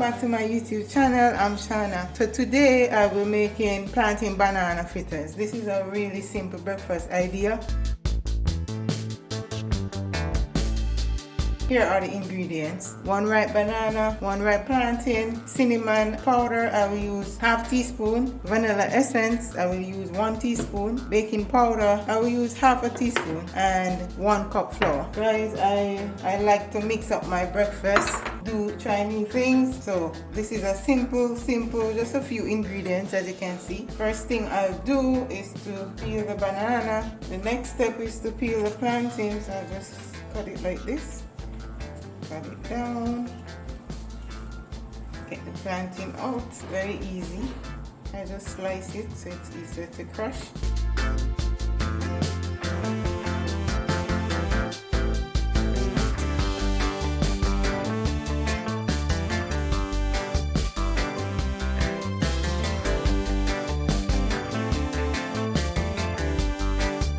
back to my YouTube channel. I'm Shawna. So today I will be making plantain banana fritters. This is a really simple breakfast idea. Here are the ingredients: 1 ripe banana, 1 ripe plantain, cinnamon powder, I will use ½ teaspoon, vanilla essence, I will use 1 teaspoon, baking powder, I will use ½ teaspoon, and 1 cup flour. Guys, I like to mix up my breakfast, try new things. So this is a simple, just a few ingredients as you can see. First thing I'll do is to peel the banana. The next step is to peel the plantain, so I'll just cut it like this. Cut it down, get the plantain out, very easy. I just slice it so it's easier to crush.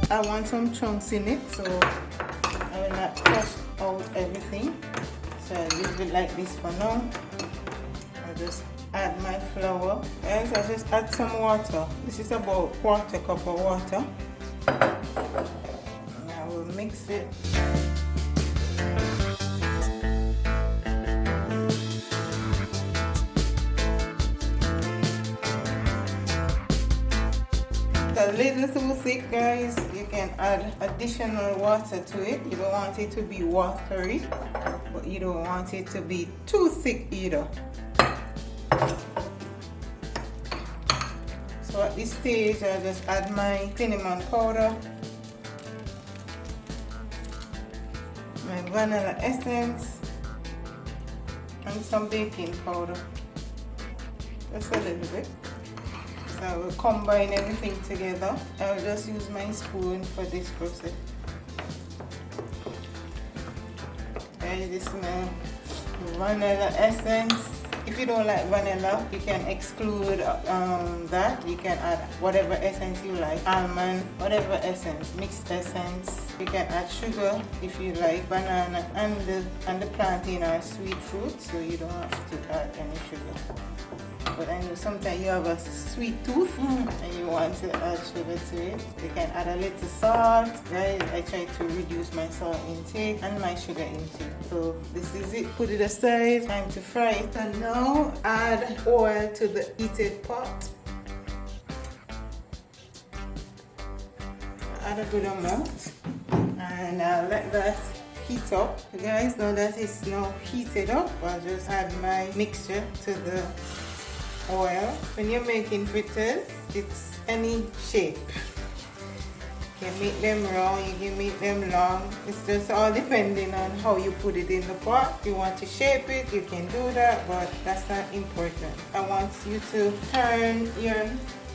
I want some chunks in it, so I will not crush out everything. So I leave it like this for now. I'll just add my flour. Guys, I'll just add some water. This is about 1/4 cup of water. And I will mix it. A little too thick, guys. You can add additional water to it. You don't want it to be watery, but you don't want it to be too thick either. So at this stage, I'll just add my cinnamon powder, my vanilla essence, and some baking powder. Just a little bit. I will combine everything together. I will just use my spoon for this process. Guys, this is my vanilla essence. If you don't like vanilla, you can exclude that. You can add whatever essence you like. Almond, whatever essence, mixed essence. You can add sugar if you like. Banana and the plantain are sweet fruits, so you don't have to add any sugar. But I know sometimes you have a sweet tooth and you want to add sugar to it. You can add a little salt. Guys, I try to reduce my salt intake and my sugar intake. So this is it. Put it aside. Time to fry it. And now add oil to the heated pot. Add a good amount. And I'll let that heat up. Guys, now that it's now heated up, I'll just add my mixture to the oil. When you're making fritters, it's any shape. You can make them round, you can make them long. It's just all depending on how you put it in the pot. If you want to shape it, you can do that, but that's not important. I want you to turn your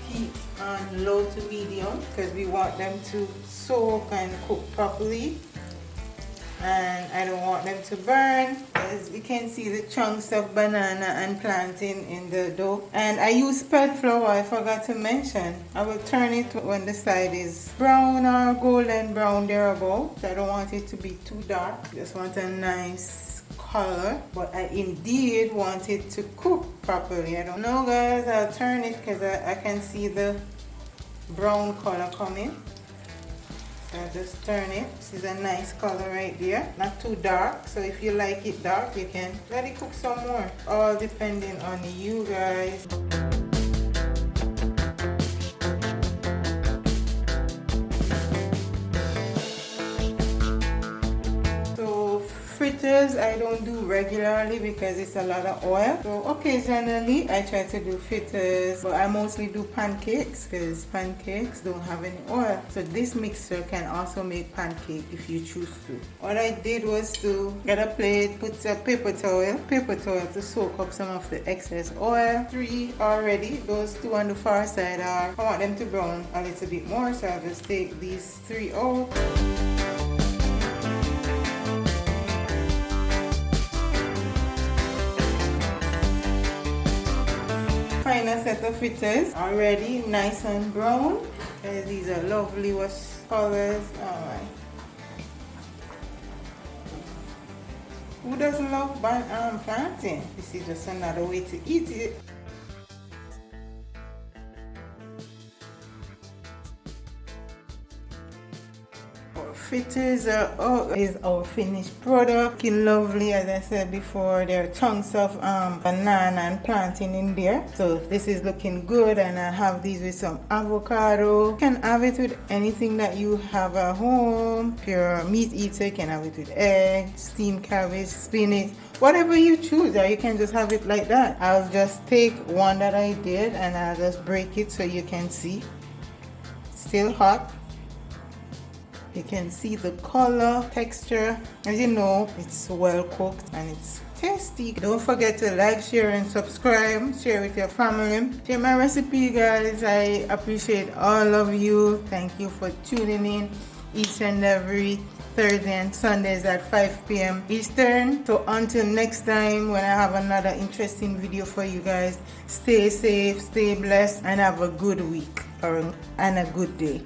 heat on low to medium because we want them to soak and cook properly. And I don't want them to burn. As you can see, the chunks of banana and plantain in the dough. And I use spelt flour, I forgot to mention. I will turn it when the side is brown or golden brown thereabout. I don't want it to be too dark. Just want a nice color. But I indeed want it to cook properly. I don't know, guys. I'll turn it because I can see the brown color coming. I'll just turn it. This is a nice color right there. Not too dark. So if you like it dark, you can let it cook some more. All depending on you guys. Fritters I don't do regularly because it's a lot of oil. So occasionally I try to do fritters, but I mostly do pancakes because pancakes don't have any oil. So this mixture can also make pancake if you choose to. What I did was to get a plate, put a paper towel to soak up some of the excess oil. 3 already. Those 2 on the far side I want them to brown a little bit more, so I'll just take these 3 out. Final set of fritters already nice and brown. These are lovely wash colors. Alright. Who doesn't love plantain? This is just another way to eat it. Fritters is our finished product. Looking lovely, as I said before. There are chunks of banana and plantain in there, so this is looking good. And I have these with some avocado. You can have it with anything that you have at home. If you're a meat eater, you can have it with egg, steamed cabbage, spinach, whatever you choose, or you can just have it like that. I'll just take one that I did and I'll just break it so you can see. Still hot. You can see the color, texture. As you know, it's well cooked and it's tasty. Don't forget to like, share and subscribe. Share with your family. Share my recipe, guys. I appreciate all of you. Thank you for tuning in each and every Thursday and Sundays at 5 p.m. Eastern. So until next time, when I have another interesting video for you guys, stay safe, stay blessed, and have a good week and a good day.